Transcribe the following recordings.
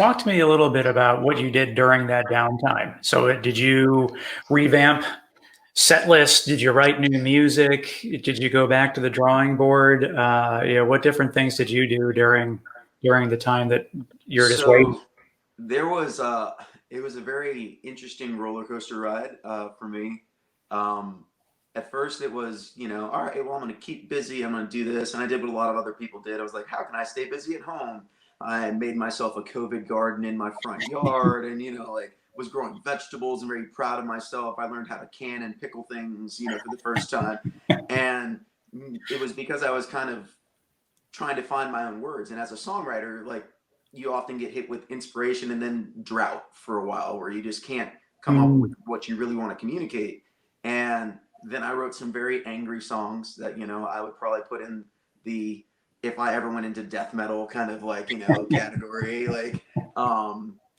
talk to me a little bit about what you did during that downtime. So, did you revamp set list? Did you write new music? Did you go back to the drawing board? What different things did you do during the time that you're just waiting? So there was it was a very interesting roller coaster ride for me. Um, at first, it was all right. Well, I'm going to keep busy. I'm going to do this, and I did what a lot of other people did. I was like, how can I stay busy at home? I made myself a COVID garden in my front yard, and like was growing vegetables and very proud of myself. I learned how to can and pickle things, for the first time, and it was because I was kind of trying to find my own words. And as a songwriter, like you often get hit with inspiration and then drought for a while where you just can't come up with Mm, what you really want to communicate. And then I wrote some very angry songs that, I would probably put in the if I ever went into death metal kind of like, category.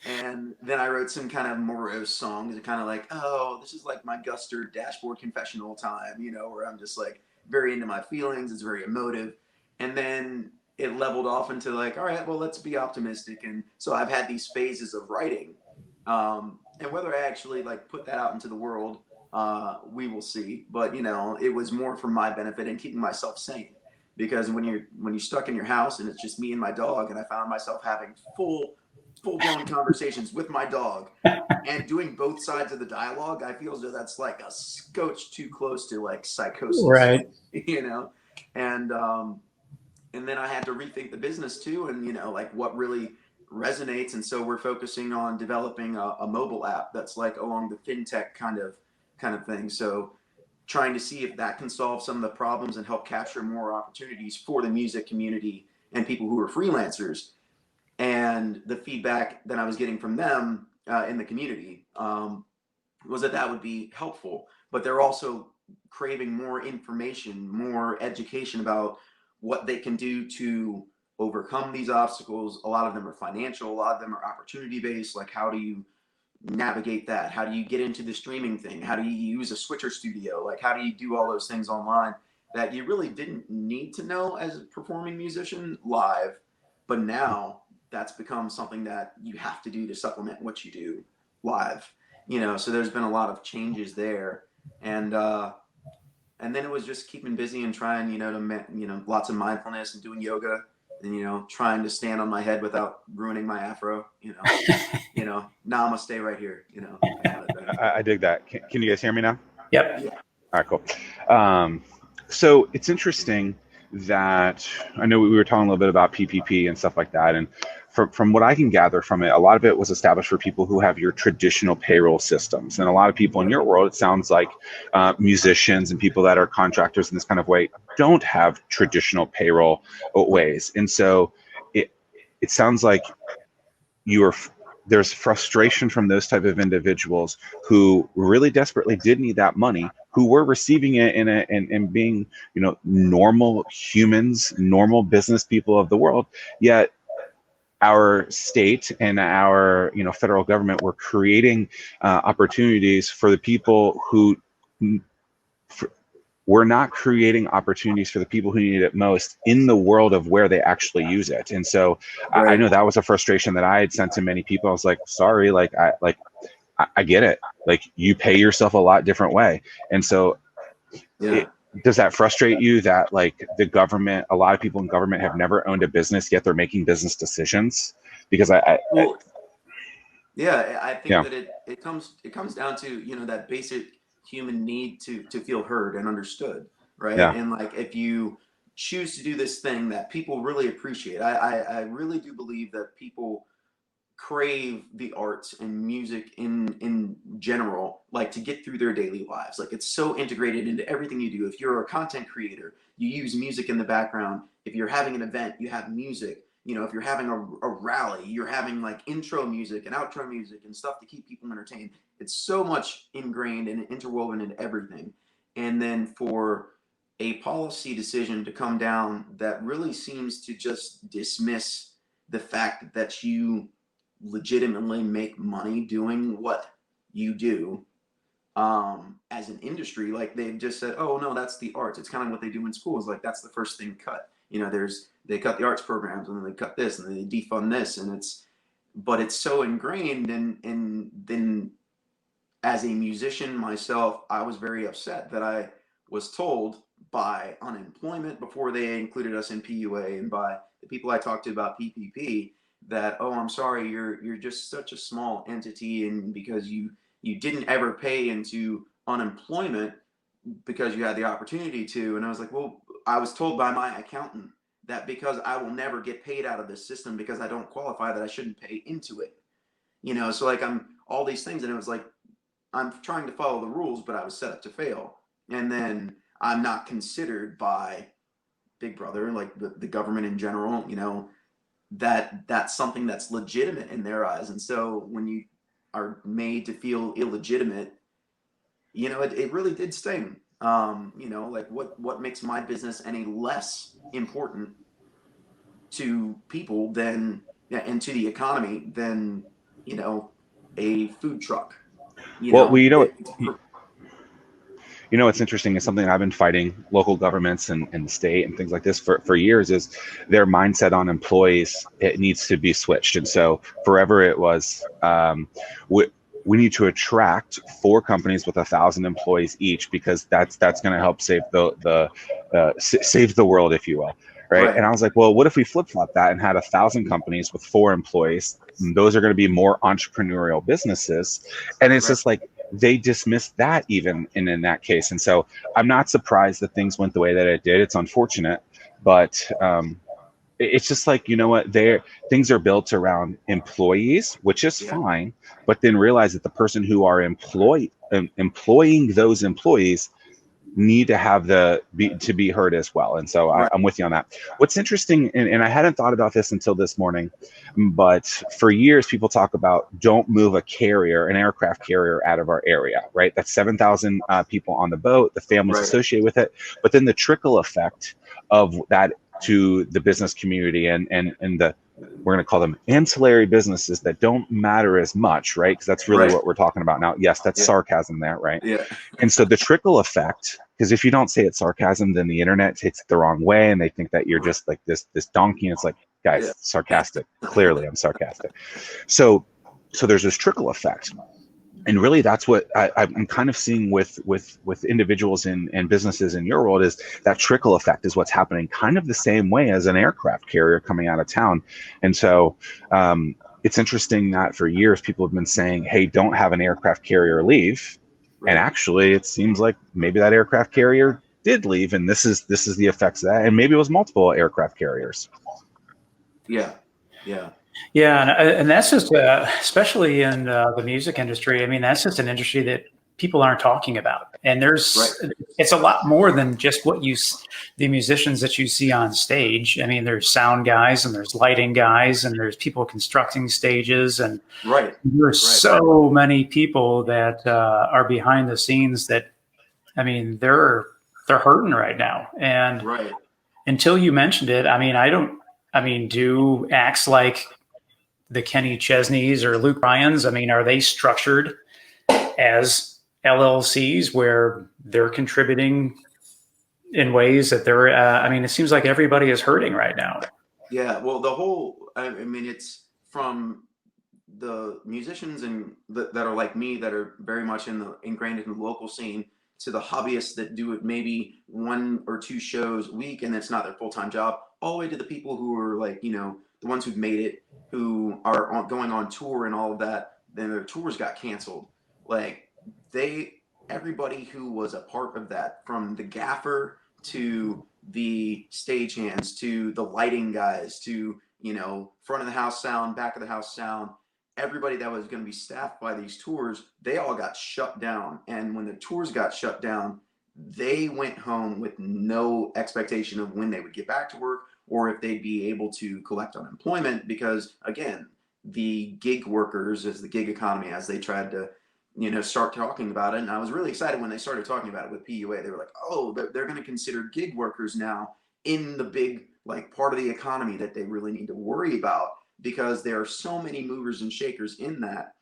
And then I wrote some kind of morose songs and kind of like, oh, this is like my Guster dashboard confessional time, where I'm just like very into my feelings. It's very emotive. And then it leveled off into like, all right, well, let's be optimistic. And so I've had these phases of writing, and whether I actually like put that out into the world, we will see. But it was more for my benefit and keeping myself sane, because when you're stuck in your house and it's just me and my dog, and I found myself having full blown conversations with my dog and doing both sides of the dialogue, I feel as though that's like a scotch too close to like psychosis, right. you know, and and then I had to rethink the business too, and like what really resonates. And so we're focusing on developing a mobile app that's like along the fintech kind of thing. So trying to see if that can solve some of the problems and help capture more opportunities for the music community and people who are freelancers. And the feedback that I was getting from them in the community was that that would be helpful, but they're also craving more information, more education about what they can do to overcome these obstacles. A lot of them are financial, a lot of them are opportunity based. Like, how do you navigate that? How do you get into the streaming thing? How do you use a Switcher studio? Like, how do you do all those things online that you really didn't need to know as a performing musician live? But now that's become something that you have to do to supplement what you do live. So there's been a lot of changes there. And then it was just keeping busy and trying, lots of mindfulness and doing yoga, and trying to stand on my head without ruining my afro. Now I'm gonna stay right here. That kind of thing. I dig that. Can you guys hear me now? Yep. Yeah. All right, cool. So it's interesting that I know we were talking a little bit about PPP and stuff like that, and from what I can gather from it, a lot of it was established for people who have your traditional payroll systems, and a lot of people in your world, it sounds like musicians and people that are contractors in this kind of way don't have traditional payroll ways, and so it sounds like you are there's frustration from those type of individuals who really desperately did need that money, who were receiving it and being normal humans, normal business people of the world, yet our state and our federal government were creating opportunities for the people who we're not creating opportunities for the people who need it most in the world of where they actually use it. And so I Right. know that was a frustration that I had sent to many people. I was like, sorry, I get it. Like, you pay yourself a lot different way. And so Yeah. does that frustrate you that like the government, a lot of people in government have never owned a business, yet they're making business decisions? Because Well, yeah, I think yeah, that it comes down to that basic human need to feel heard and understood, right? yeah, And like if you choose to do this thing that people really appreciate, I really do believe that people crave the arts and music in general, like to get through their daily lives. Like it's so integrated into everything you do. If you're a content creator, you use music in the background. If you're having an event, you have music. If you're having a rally, you're having like intro music and outro music and stuff to keep people entertained. It's so much ingrained and interwoven into everything. And then for a policy decision to come down that really seems to just dismiss the fact that you legitimately make money doing what you do, as an industry. Like they've just said, oh no, that's the arts. It's kind of what they do in schools. Like that's the first thing cut. They cut the arts programs, and then they cut this, and then they defund this, and but it's so ingrained. And then as a musician myself, I was very upset that I was told by unemployment before they included us in PUA, and by the people I talked to about PPP, that, oh, I'm sorry, you're just such a small entity, and because you didn't ever pay into unemployment because you had the opportunity to. And I was like, well, I was told by my accountant that because I will never get paid out of this system because I don't qualify, that I shouldn't pay into it. So like I'm all these things, and it was like I'm trying to follow the rules, but I was set up to fail. And then I'm not considered by Big Brother, like the government in general, that that's something that's legitimate in their eyes. And so when you are made to feel illegitimate, it really did sting. Like what makes my business any less important to people than, yeah, and to the economy than, a food truck. You Well, know, you know, it, what's interesting is something I've been fighting local governments and the state and things like this for years is their mindset on employees. It needs to be switched. And so forever it was, we need to attract 4 companies with 1,000 employees each, because that's going to help save save the world, if you will. Right. And right, I was like, well, what if we flip flop that and had 1,000 companies with 4 employees? And those are going to be more entrepreneurial businesses. And it's right. just like, they dismissed that even in that case. And so I'm not surprised that things went the way that it did. It's unfortunate, but it's just like, you know what, things are built around employees, which is Yeah, fine, but then realize that the person who are employing those employees need to have to be heard as well. And so right. I'm with you on that. What's interesting, and I hadn't thought about this until this morning, but for years people talk about don't move an aircraft carrier out of our area, right? That's 7,000 people on the boat, the families Right. associated with it, but then the trickle effect of that to the business community and the, we're going to call them ancillary businesses that don't matter as much, right? Because that's really Right. what we're talking about now. Yes, that's Yeah. sarcasm there, right? Yeah. And so the trickle effect, because if you don't say it's sarcasm, then the internet takes it the wrong way, and they think that you're Right. just like this donkey. And it's like, guys, Yeah. sarcastic. Clearly, I'm sarcastic. So there's this trickle effect, and really that's what I'm kind of seeing with individuals and businesses in your world, is that trickle effect is what's happening kind of the same way as an aircraft carrier coming out of town. And so it's interesting that for years people have been saying, hey, don't have an aircraft carrier leave. And Right. actually it seems like maybe that aircraft carrier did leave, and this is the effects of that, and maybe it was multiple aircraft carriers. Yeah. Yeah. Yeah, and that's just, especially in the music industry. I mean, that's just an industry that people aren't talking about. And Right. it's a lot more than just the musicians that you see on stage. I mean, there's sound guys, and there's lighting guys, and there's people constructing stages, and Right. there's Right. so many people that are behind the scenes that, I mean, they're hurting right now. And Right. until you mentioned it, do acts like the Kenny Chesneys or Luke Bryans, I mean, are they structured as LLCs where they're contributing in ways that it seems like everybody is hurting right now. Yeah. Well, I mean, it's from the musicians that are like me, that are very much ingrained in the local scene, to the hobbyists that do it maybe 1 or 2 shows a week and it's not their full-time job, all the way to the people who are like, the ones who've made it, who are going on tour and all of that, then their tours got canceled. Like everybody who was a part of that, from the gaffer to the stagehands to the lighting guys to, front of the house sound, back of the house sound, everybody that was going to be staffed by these tours, they all got shut down. And when the tours got shut down, they went home with no expectation of when they would get back to work, or if they'd be able to collect unemployment, because again, the gig workers, as the gig economy, as they tried to, start talking about it. And I was really excited when they started talking about it with PUA. They were like, oh, they're going to consider gig workers now in the big, like, part of the economy that they really need to worry about, because there are so many movers and shakers in that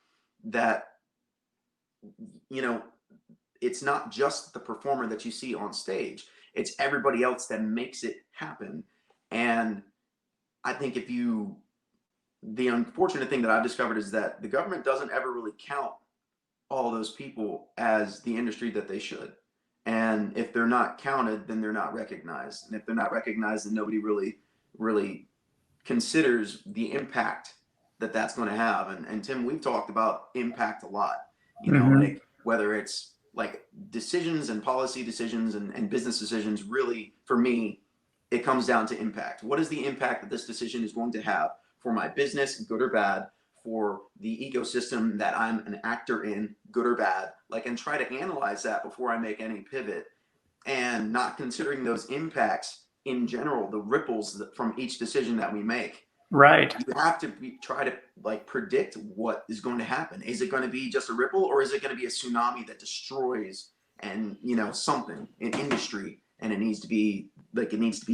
it's not just the performer that you see on stage, it's everybody else that makes it happen. And I think if you the unfortunate thing that I've discovered is that the government doesn't ever really count all those people as the industry that they should. And if they're not counted, then they're not recognized. And if they're not recognized, then nobody really considers the impact that that's going to have. And Tim, we've talked about impact a lot, like whether it's like decisions and policy decisions and business decisions, really, for me, it comes down to impact. What is the impact that this decision is going to have for my business, good or bad, for the ecosystem that I'm an actor in, good or bad, and try to analyze that before I make any pivot, and not considering those impacts in general, the ripples from each decision that we make. Right. You have to try to predict what is going to happen. Is it going to be just a ripple, or is it going to be a tsunami that destroys and something in industry, and it needs to be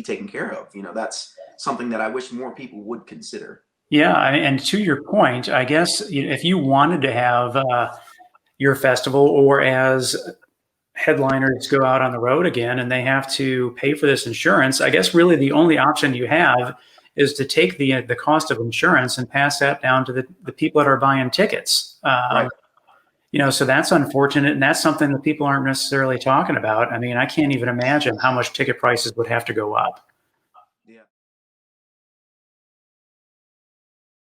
taken care of. That's something that I wish more people would consider. Yeah, and to your point, I guess if you wanted to have your festival, or as headliners go out on the road again and they have to pay for this insurance, I guess really the only option you have is to take the cost of insurance and pass that down to the people that are buying tickets. Right. So that's unfortunate, and that's something that people aren't necessarily talking about. I mean, I can't even imagine how much ticket prices would have to go up.